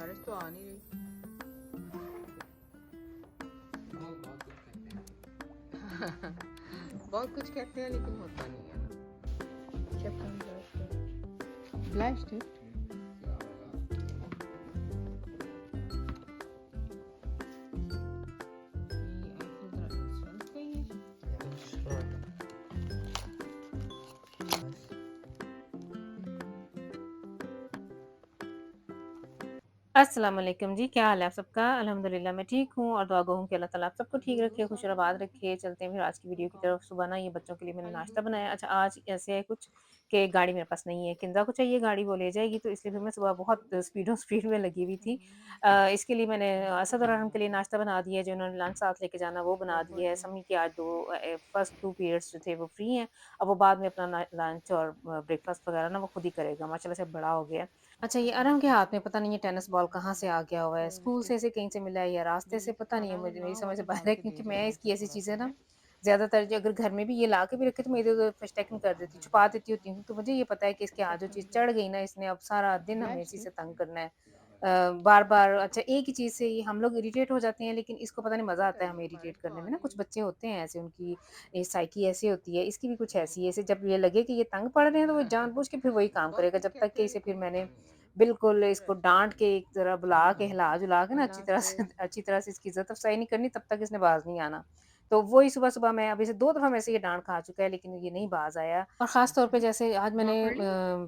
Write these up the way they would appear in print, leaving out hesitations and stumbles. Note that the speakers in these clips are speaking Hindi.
बारिश तो आ नहीं रही। बहुत कुछ कहते हैं लेकिन होता नहीं है ना। ब्लास्ट अस्सलाम वालेकुम जी, क्या हाल है आप सबका? अल्हम्दुलिल्लाह मैं ठीक हूँ और दुआ गो हूँ कि अल्लाह ताला आप सबको ठीक रखे, खुश और आबाद रखे। चलते हैं फिर आज की वीडियो की तरफ। सुबह ना ये बच्चों के लिए मैंने नाश्ता बनाया। अच्छा आज ऐसे है कुछ कि गाड़ी मेरे पास नहीं है, किंजा को चाहिए गाड़ी, वो ले जाएगी, तो इसलिए फिर मैं सुबह बहुत स्पीड में लगी हुई थी। इसके लिए मैंने असद और अरहम के लिए नाश्ता बना दिया है, जो उन्होंने लंच साथ लेके जाना वो बना दिया है। समी के आज फर्स्ट 2 पीरियड्स जो थे वो फ्री हैं। अब वो बाद में अपना लंच और ब्रेकफास्ट वगैरह ना वो खुद ही करेगा, माशाल्लाह से बड़ा हो गया है। अच्छा ये अरहम के हाथ में पता नहीं ये टेनिस बॉल कहाँ से आ गया हुआ है, स्कूल से इसे कहीं से मिला है या रास्ते से, पता नहीं है, मुझे मेरी समझ से बाहर है, क्योंकि मैं इसकी ऐसी चीज़ें ना ज़्यादातर जो अगर घर में भी ये ला के भी रखे तो मैं इधर उधर फशटेकन कर देती हूँ, छुपा देती होती हूँ, क्योंकि मुझे ये पता है कि इसके हाथ जो चीज़ चढ़ गई ना, इसने अब सारा दिन हमें इसी से तंग करना है। बार बार अच्छा एक ही चीज़ से ही हम लोग इरिटेट हो जाते हैं, लेकिन इसको पता नहीं मज़ा आता है हमें इरिटेट करने में ना। कुछ बच्चे होते हैं ऐसे, उनकी साइकी ऐसी होती है, इसकी भी कुछ ऐसी है। इसे जब ये लगे कि ये तंग पड़ रहे हैं तो वो जानबूझ के फिर वही काम करेगा, जब तक कि इसे फिर मैंने बिल्कुल इसको डाँट के एक तरह बुला के हिला-जुला के ना अच्छी तरह से इसकी इज़्ज़त अफ़ज़ाई नहीं करनी, तब तक इसने बाज़ नहीं आना। तो वही सुबह-सुबह मैं अब इसे 2 दफ़ा मेरे से ये डाँट खा चुका है, लेकिन ये नहीं बाज़ आया। और ख़ास तौर पे जैसे आज मैंने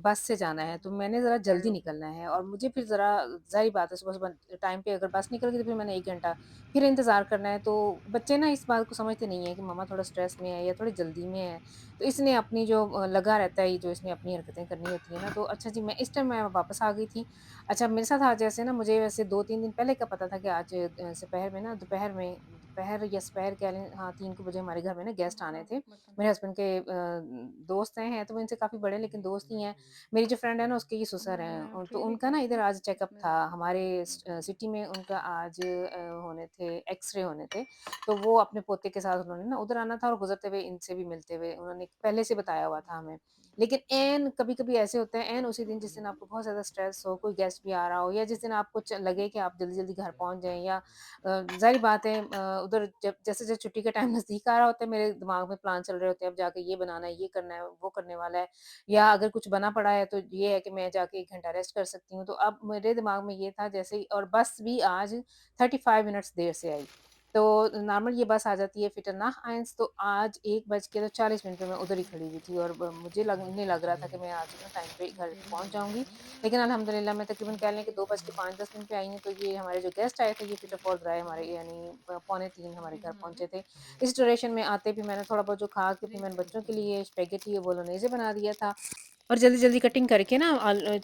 बस से जाना है, तो मैंने ज़रा जल्दी निकलना है और मुझे फिर ज़रा ज़ाहिर बात है सुबह-सुबह टाइम पे अगर बस निकल गई तो फिर मैंने 1 घंटा फिर इंतज़ार करना है। तो बच्चे ना इस बात को समझते नहीं हैं कि मम्मा थोड़ा स्ट्रेस में है या थोड़ी जल्दी में है। तो इसने अपनी जो लगा रहता है, ये जो इसने अपनी हरकतें करनी होती हैं ना, तो अच्छा जी मैं इस टाइम मैं वापस आ गई थी। अच्छा मेरे साथ आज जैसे ना मुझे वैसे 2-3 दिन पहले का पता था कि आज दोपहर या सपहर कह लें, हाँ 3 को बजे हमारे घर में ना गेस्ट आने थे। मेरे हस्बैंड के दोस्त हैं तो वो इनसे काफ़ी बड़े लेकिन दोस्त ही हैं। मेरी जो फ्रेंड है ना उसके ये ससुर हैं, तो उनका ना इधर आज चेकअप था हमारे सिटी में। उनका आज होने थे, एक्स-रे होने थे। तो वो अपने पोते के साथ उन्होंने ना उधर आना था और गुज़रते हुए इनसे भी मिलते हुए उन्होंने पहले से बताया हुआ था हमें। लेकिन ऐन कभी-कभी ऐसे होते हैं, ऐन उसी दिन जिस दिन आपको बहुत ज़्यादा स्ट्रेस हो, कोई गेस्ट भी आ रहा हो या जिस दिन आपको लगे कि आप जल्दी-जल्दी घर पहुँच जाएँ या ज़ाहिर बात है उधर जब जैसे छुट्टी का टाइम नज़दीक आ रहा होता है, मेरे दिमाग में प्लान चल रहे होते हैं, अब जाके ये बनाना है, ये करना है, वो करने वाला है, या अगर कुछ बना पड़ा है तो ये है कि मैं जाके 1 घंटा रेस्ट कर सकती हूँ। तो अब मेरे दिमाग में ये था जैसे ही, और बस भी आज 35 मिनट्स देर से आई। तो नॉर्मल ये बस आ जाती है फिटरनाह आइन्स, तो आज 1 बज के तो 40 मिनट पे मैं उधर ही खड़ी हुई थी और मुझे लगने लग रहा था कि मैं आज ना टाइम पे घर पहुँच जाऊँगी। लेकिन अल्हम्दुलिल्लाह मैं तकरीबन कह लें कि 2 बज के 5-10 मिनट पे आई हूँ, तो ये हमारे जो गेस्ट आए थे ये पीटर पॉल ड्राइव हमारे यानी पौने 3 हमारे घर पहुँचे थे। इस ड्यूरेशन में आते भी मैंने थोड़ा बहुत जो खा के फिर मैंने बच्चों के लिए स्पेगेटी बोलोनेज़े बना दिया था और जल्दी-जल्दी कटिंग करके ना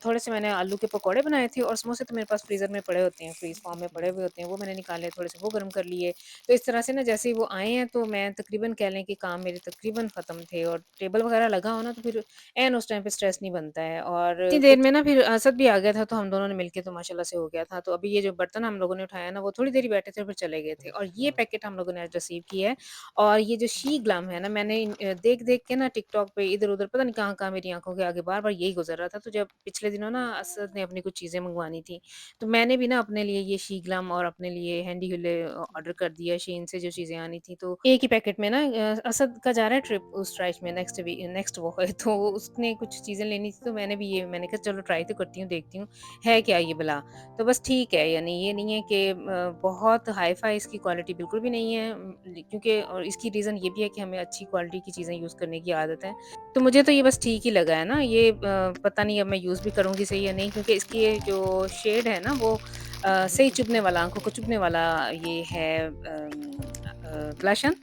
थोड़े से मैंने आलू के पकौड़े बनाए थे और समोसे तो मेरे पास फ्रीज़र में पड़े होते हैं, फ्रीज़ फॉर्म में पड़े हुए होते हैं, वो मैंने निकाले, थोड़े से वो गरम कर लिए। तो इस तरह से ना जैसे ही वो आए हैं तो मैं तकरीबन कह लें कि काम मेरे तकरीबन ख़त्म थे और टेबल वग़ैरह लगा हो ना तो फिर ऐन उस टाइम पे स्ट्रेस नहीं बनता है। और इतनी देर में ना फिर असद भी आ गया था, तो हम दोनों ने मिलके तो माशाल्लाह से हो गया था। तो अभी ये जो बर्तन हम लोगों ने उठाया ना वो थोड़ी देर ही बैठे थे और फिर चले गए थे, और ये पैकेट हम लोगों ने आज रिसीव किया है। और ये जो शी ग्लम है ना, मैंने देख-देख के ना टिकटॉक पे इधर-उधर पता नहीं कहाँ-कहाँ मेरी आँखों के आगे बार-बार यही गुज़र रहा था। तो जब पिछले दिनों ना असद ने अपनी कुछ चीज़ें मँगवानी थी, तो मैंने भी ना अपने लिए ये शी ग्लम और अपने लिए हैंडी ह्यूले ऑर्डर कर दिया शेन से जो चीज़ें आनी थी। तो एक ही पैकेट में ना असद का जा रहा है ट्रिप उस ट्राइच में नेक्स्ट वो है, तो उसने कुछ चीज़ें लेनी थी, तो मैंने कहा चलो ट्राई तो करती हूँ, देखती हूँ है क्या ये भला? तो बस ठीक है, यानी ये नहीं है कि बहुत हाई-फाई इसकी क्वालिटी बिल्कुल भी नहीं है, क्योंकि और इसकी रीज़न ये भी है कि हमें अच्छी क्वालिटी की चीज़ें यूज़ करने की आदत है। तो मुझे तो ये बस ठीक ही लगा है ना, ये पता नहीं अब मैं यूज़ भी करूँगी सही या नहीं, क्योंकि इसकी ये जो शेड है ना वो सही चुभने वाला, आँखों को चुभने वाला ये है ब्लश ऑन।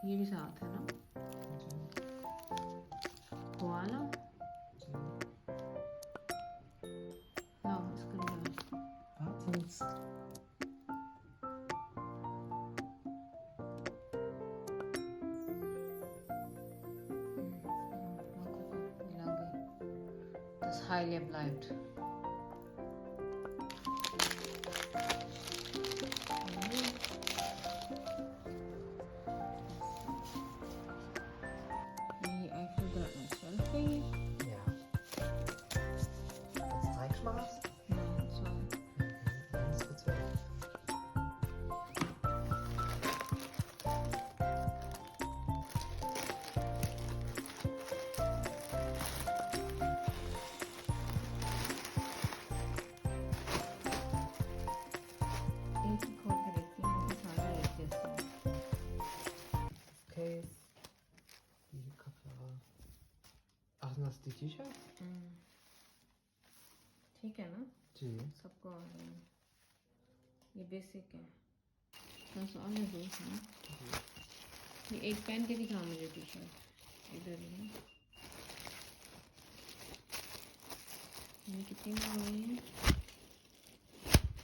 ये भी साथ है ना, खुआ लो, लाओ इसको निकाल। Das heile bleibt. I filter it myself, please. Ja. Hast du drei geschmackt? Nein, zwei. Eins für 12. एक ही खोल के देखती हूँ कि सारे एक जैसे हैं। Case. Die Kopfhörer. Ach, sind das die T-Shirts? ठीक है ना, जी. सबको आ रहे हैं, ये बेसिक है। बस और ले दो ना, ये एक पहन के दिखा मुझे टी शर्ट इधर ही है। ये कितनी में हो रही है?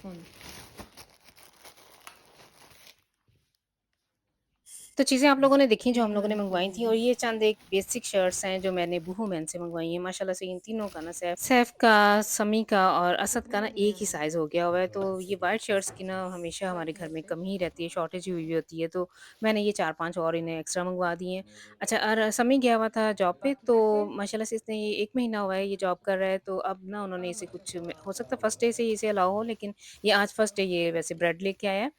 कौन? तो चीज़ें आप लोगों ने देखी जो हम लोगों ने मंगवाई थी, और ये चंद एक बेसिक शर्ट्स हैं जो मैंने बूहू मैन से मंगवाई हैं। माशाल्लाह से इन तीनों का ना सैफ का, समी का और असद का ना एक ही साइज़ हो गया हुआ है। तो ये वाइट शर्ट्स की ना हमेशा हमारे घर में कमी ही रहती है, शॉर्टेज हुई हुई होती है। तो मैंने ये 4-5 और इन्हें एक्स्ट्रा मंगवा दिए हैं। अच्छा, और समी गया हुआ था जॉब पे, तो माशाल्लाह से इसने ये 1 महीना हुआ है ये जॉब कर रहा है। तो अब ना उन्होंने इसे कुछ हो सकता है फर्स्ट डे से ही इसे अलाउ हो, लेकिन ये आज फर्स्ट डे ये वैसे ब्रेड लेके आया है।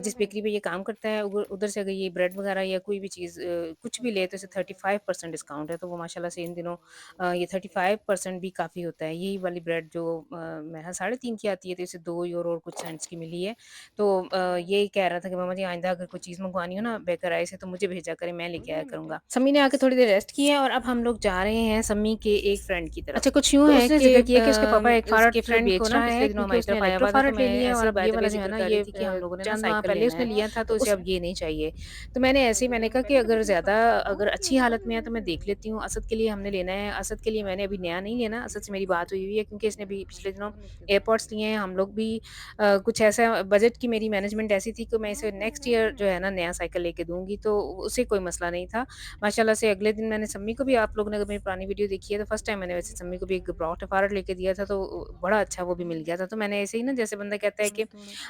जिस बेकरी पे ये काम करता है उधर से अगर ये ब्रेड वगैरह या कोई भी चीज़ कुछ भी ले तो इसे 35% डिस्काउंट है। तो वो माशाल्लाह से इन दिनों ये 35% भी काफ़ी होता है। यही वाली ब्रेड जो मेरे यहाँ 3.5 की आती है, तो इसे 2 यूरो और कुछ सेंट्स की मिली है। तो यही कह रहा था कि मामा जी आइंदा अगर कोई चीज़ मंगवानी हो ना बेकराई से, तो मुझे भेजा करें, मैं लेके आया करूँगा। सम्मी ने आके थोड़ी देर रेस्ट की है और अब हम लोग जा रहे हैं सम्मी के एक फ्रेंड की तरफ। अच्छा, कुछ यूँ तो है उसने कि ज़िक्र किया कि उसके पापा एक उसके फारट फ्रेंड बेच को ना रहा पिछले है, दिनों क्योंकि हमारी उसने तरफ आया हुआ था, तो इलेक्ट्रो-फारट ले मैं लिया है और ऐसे ही अब बाय ये द वाला वे जो है ज़िक्र ना कर ये रही थी कि हम लोगों ने ना चंद माह साइकिल पहले लेना उसने है। लिया था, तो तो उसे अब ये नहीं चाहिए। तो मैंने ऐसे ही मैंने कहा कि अगर ज़्यादा अगर अच्छी हालत में है तो मैं देख लेती हूँ। असद के लिए हमने लेना है, असद के लिए मैंने अभी नया नहीं लेना। असद से मेरी बात हुई हुई है क्योंकि इसने भी पिछले दिनों एयरपॉड्स लिए हैं। हम लोग भी कुछ ऐसा बजट की मेरी मैनेजमेंट ऐसी थी कि मैं इसे नेक्स्ट ईयर जो है ना नया साइकिल लेके दूँगी, तो उसे कोई मसला नहीं था। माशाल्लाह से अगले दिन मैंने सम्मी को भी, आप लोगों ने अगर मेरी पुरानी वीडियो देखी है तो फर्स्ट टाइम मैंने वैसे सम्मी को भी एक ब्रॉड फारट लेके दिया था, तो बड़ा अच्छा वो भी मिल गया था। तो मैंने ऐसे ही ना, जैसे बंदा कहता है कि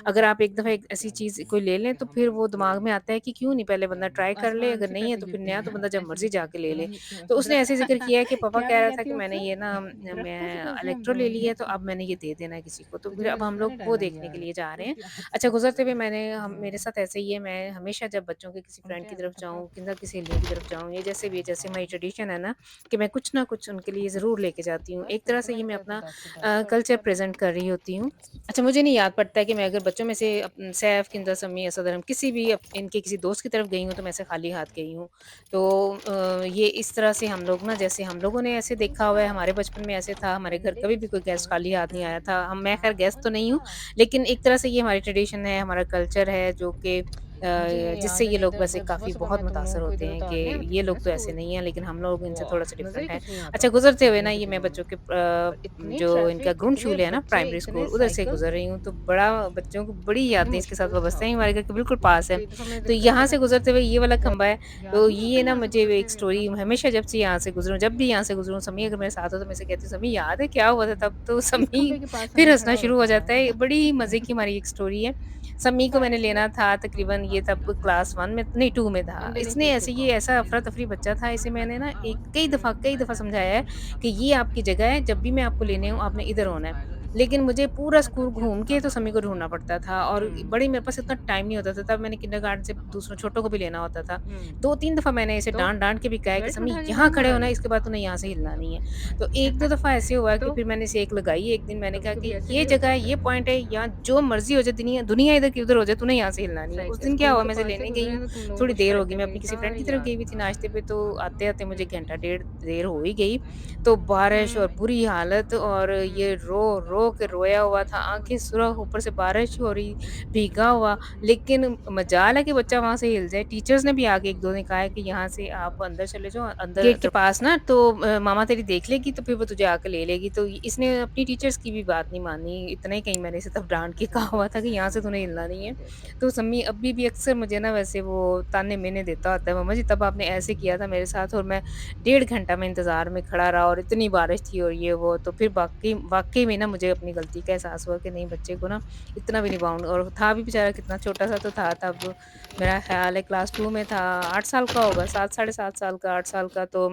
अगर आप एक दफ़ा एक ऐसी चीज़ कोई ले लें तो फिर वो दिमाग में आता है कि क्यों नहीं पहले बंदा ट्राई कर ले, आसमान अगर से नहीं है टपक तो फिर गिरती नया तो हैं, बंदा जब ऐसे मर्ज़ी गिरती जाके ले ले। हैं। तो उसने ऐसे ज़िक्र किया है कि पापा क्या कह मैं रहा था कहती कि हूँ मैंने अक्सर, ये ना दरख्तों से मैं तो क्या हम इलेक्ट्रो ले ली बोलेंगे, है, तो अब मैंने ये दे देना है किसी को। तो फिर तुझे अब हम मैंने लोग वो डाला देखने के यार, लिए जा रहे हैं। उल्टी हाथ अच्छा, से। गुज़रते हुए मैंने मेरे हाँ, साथ ऐसे ही है, मैं हमेशा जब बच्चों के किसी फ्रेंड उल्टे की हाथ तरफ से जाऊँ, टपका। किसी सहेलियों की तरफ जाऊँ, या जैसे भी जैसे हमारी ट्रेडिशन है ना कि मैं कुछ ना कुछ उनके लिए ज़रूर लेके जाती हूँ। बस एक फिर तरह तो से ये मैंने मैं कहा कि अपना 10 से 10 कल्चर प्रेज़ेंट कर रही होती हूँ। अच्छा, मुझे नहीं याद पड़ता है कि मैं अगर बच्चों में से सैफ, किंदा, सम्मी, असद और हम किसी भी इनके किसी दोस्त की तरफ गई हूँ तो मैं ऐसे खाली हाथ गई हूँ। तो ये इस तरह से हम लोग ना, जैसे हम लोगों ने ऐसे देखा हुआ है, हमारे बचपन में ऐसे था, हमारे घर कभी भी कोई गेस्ट खाली हाथ नहीं आया था। मैं खैर गेस्ट तो नहीं हूँ, लेकिन एक तरह से ये हमारी ट्रेडिशन है, हमारा कल्चर है, जो कि मुझे जिससे याद ये है लोग इधर वैसे जब काफ़ी सुबह-सुबह बहुत मैं तुम मुतासर लोगों को होते इधर हैं कि उतारने आती ये थी लोग ना तो ऐसे स्कूल, नहीं हैं, लेकिन हम लोग इनसे वाह! थोड़ा-सा नज़र ही डिफरेंट हैं। कुछ नहीं आता अच्छा, था गुज़रते हुए ना इतने के ये मैं दिनों में। बच्चों के और इतनी जो इनका ट्रैफ़िक, ग्रूम इतने शूल है ना बच्चे, प्राइमरी इतने स्कूल, उधर से साइकिल, गुज़र रही हूँ, तो बड़ा बच्चों को बड़ी बड़ी यादें इसके साथ मुश्किल वाबस्ता था। हैं, हमारे घर के बिल्कुल पास तो है। एक दफ़ा मैंने तो ज़िक्र यहाँ किया था से कि गुज़रते हुए ये वाला जब खंबा है, याद तो नहीं आता ये ना यहाँ से मुझे गुज़रते एक हुए अपना स्टोरी सफ़र? हमेशा जब से यहाँ से गुज़रूँ, जब भी यहाँ से गुज़रूँ, समी अगर मेरे साथ हो तो मैं इसे कहती हूँ, "समी याद है क्या हुआ था तब?" तो इस समी खंभे के पास फिर समी हँसना खड़ा शुरू हो होता था। जाता है। बड़ी ही मज़े की हमारी एक स्टोरी है। समी को मैंने लेना था तकरीबन, ये तब क्लास 1 में नहीं 2 में था। अंडरनीथ इसने इज ऐसे, ये किक-ऑफ। ऐसा अफ़रा-तफ़री बच्चा था, इसे मैंने ना एक कई दफ़ा समझाया है कि ये आपकी जगह है, जब भी मैं आपको लेने आऊँ आपने इधर होना है। लेकिन मुझे पूरा स्कूल घूम के तो समी को ढूँढना पड़ता था, और हुँ, बड़ी मेरे पास इतना टाइम नहीं होता था, तब मैंने किंडरगार्टन से दूसरों छोटों को भी लेना होता था। हुँ। 2-3 दफ़ा मैंने इसे तो डाँट-डाँट के भी कहा है कि बेल्ट समी उठा के यहाँ कहाँ खड़े भागा होना है, गया? इसके बाद तूने यहाँ से हिलना नहीं है। तो 1-2 दफ़ा ऐसे हुआ कि तो फिर मैंने इसे एक लगाई एक दिन, मैंने कहा कभी-कभी कि ऐसे ये भी हो जगह है, जाता ये है। पॉइंट है, यहाँ जो मर्ज़ी हो जाए, दुनिया दुनिया इधर की उधर हो जाए, तूने यहाँ से हिलना नहीं है। उस दिन क्या स्कूल हुआ, के मैं इसे पास से लेने गुज़रे गई हैं हूँ, तो तुम लोगों थोड़ी को देर हो शिकायत गई, मैं करने अपनी की किसी फ्रेंड की सारी तरफ याद गई हुई है। थी नाश्ते पे, तो आते-आते मुझे हुँ, घंटा डेढ़ देर हो ही गई। तो बारिश हुँ, और बुरी हालत, और ये रो रो के रोया हुआ था, आँखें सुरख, ऊपर से बारिश हो रही, भीगा हुआ। लेकिन मजाल है कि बच्चा वहाँ से हिल जाए। टीचर्स ने भी आके 1-2 ने कहा है कि यहाँ से आप अंदर चले जाओ, अंदर गेट के पास ना तो मामा तेरी देख लेगी तो फिर वो तुझे आके ले लेगी। तो इसने अपनी टीचर्स की भी बात नहीं मानी। इतना ही कहीं मैंने इसे तब डाँट के कहा हुआ था कि यहाँ से तूने हिलना नहीं है। तो सम्मी अभी भी अक्सर मुझे ना वैसे वो ताने-मेने देता होता है, मम्मा जी तब आपने ऐसे किया था मेरे साथ और मैं 1.5 घंटा मैं इंतज़ार में खड़ा रहा और इतनी बारिश थी और ये वो। तो फिर वाक़ई वाक़ई में ना मुझे अपनी गलती का एहसास हुआ कि नहीं बच्चे को ना इतना भी नहीं बाउंड और था भी बेचारा कितना छोटा-सा तो था तब मेरा ख़्याल है क्लास 2 में था, 8 साल का होगा, 7 साढ़े 7 साल का, 8 साल का तो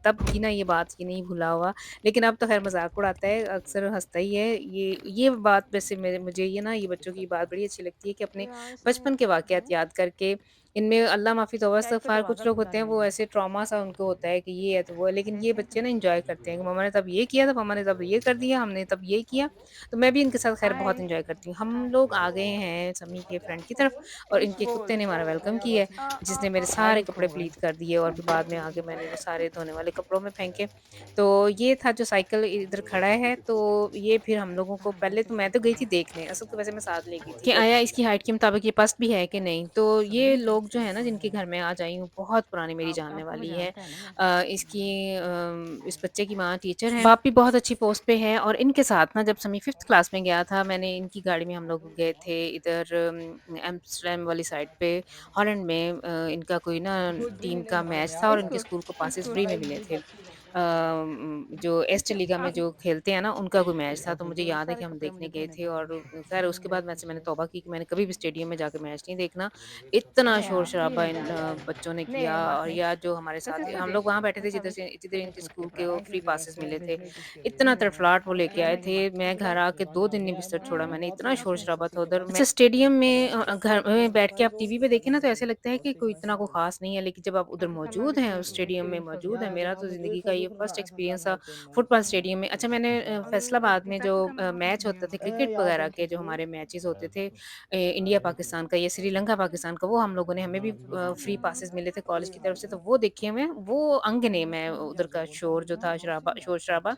तब की ना ये बात ये नहीं भूला हुआ। लेकिन अब तो ख़ैर मज़ाक उड़ाता है, अक्सर हँसता ही है। ये बात वैसे मेरे मुझे ये ना ये बच्चों की बात बड़ी अच्छी लगती है कि अपने बचपन के वाक़यात याद करके इनमें अल्लाह माफ़ी तौबा इस्तग़फ़ार कुछ लोग होते हैं वो ऐसे ट्रॉमा सा उनको होता है कि ये है तो वो है, लेकिन ये बच्चे ना एन्जॉय करते हैं कि मम्मा ने तब ये किया था, मम्मा ने तब ये कर दिया, हमने तब ये किया। तो मैं भी इनके साथ ख़ैर बहुत एन्जॉय करती हूँ। हम लोग आ गए हैं समी के फ्रेंड की तरफ और इनके कुत्ते ने हमारा वेलकम किया है, जिसने मेरे सारे कपड़े पलीत कर दिए और फिर बाद में आके मैंने वो सारे धोने वाले कपड़ों में फेंके। तो ये था जो साइकिल इधर खड़ा है, तो ये फिर हम लोगों को पहले तो मैं तो गई थी देखने, असल तो वैसे मैं साथ ले गई थी कि आया इसकी हाइट के मुताबिक ये पस्त भी है कि नहीं। तो ये लोग जो है ना जिनके घर मैं आज आई हूँ, बहुत पुरानी मेरी जानने वाली है। इस बच्चे की माँ टीचर है, बाप भी बहुत अच्छी पोस्ट पे है और इनके साथ ना जब समी 5th क्लास में गया था, मैंने इनकी गाड़ी में हम लोग गए थे इधर एम्स्टर्डम वाली साइड पे हॉलैंड में इनका कोई ना टीम का मैच था और इनके स्कूल को पासेस फ्री में मिले थे। जो एस्ट लीगा में जो खेलते हैं ना उनका कोई मैच था तो मुझे याद है कि हम देखने गए थे और खैर उसके बाद वैसे मैंने तौबा की कि मैंने कभी भी स्टेडियम में जाके मैच नहीं देखना। इतना शोर-शराबा इन बच्चों ने किया और या जो हमारे साथ हम लोग वहाँ बैठे थे जिधर इनके स्कूल के वो फ्री पासेस मिले थे। इतना तड़फड़ाहट वो लेके आए थे, मैं घर आके 2 दिन नहीं बिस्तर छोड़ा मैंने, इतना शोर-शराबा था उधर। अच्छा स्टेडियम में घर में बैठ के आप टीवी पे देखें ना तो ऐसे लगता है कि कोई इतना कोई ख़ास नहीं है, लेकिन जब आप उधर मौजूद हैं, उस स्टेडियम में मौजूद हैं, मेरा तो ज़िंदगी का ये फर्स्ट एक्सपीरियंस था फुटबॉल स्टेडियम में। अच्छा मैंने फैसलाबाद में जो मैच होते थे क्रिकेट वगैरह के जो हमारे मैचेज़ होते थे इंडिया पाकिस्तान का या श्रीलंका पाकिस्तान का, वो हम लोगों ने हमें भी फ्री पासेस मिले थे कॉलेज की तरफ से, तो वो देखे हुए हैं, वो अंग ने मैं उधर का शोर जो था शोर-शराबा।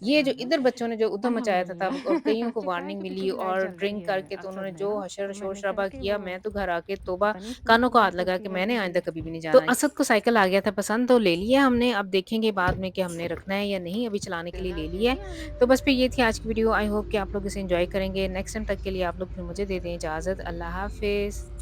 ये जो इधर बच्चों ने जो उधम मचाया था तब और कइयों को वार्निंग मिली और ड्रिंक करके तो उन्होंने जो हशर शोर-शराबा किया, मैं तो घर आके तौबा कानों को हाथ लगा के मैंने आइंदा कभी भी नहीं जाना। तो असद को साइकिल आ गया था पसंद तो ले लिया हमने, अब देखेंगे बाद में कि हमने रखना है या नहीं, अभी चलाने के लिए ले लिया है। तो बस फिर ये थी आज की वीडियो, आई होप कि आप लोग इसे एन्जॉय करेंगे। नेक्स्ट टाइम तक के लिए आप लोग फिर मुझे दे दें इजाज़त। अल्लाह हाफ़िज़।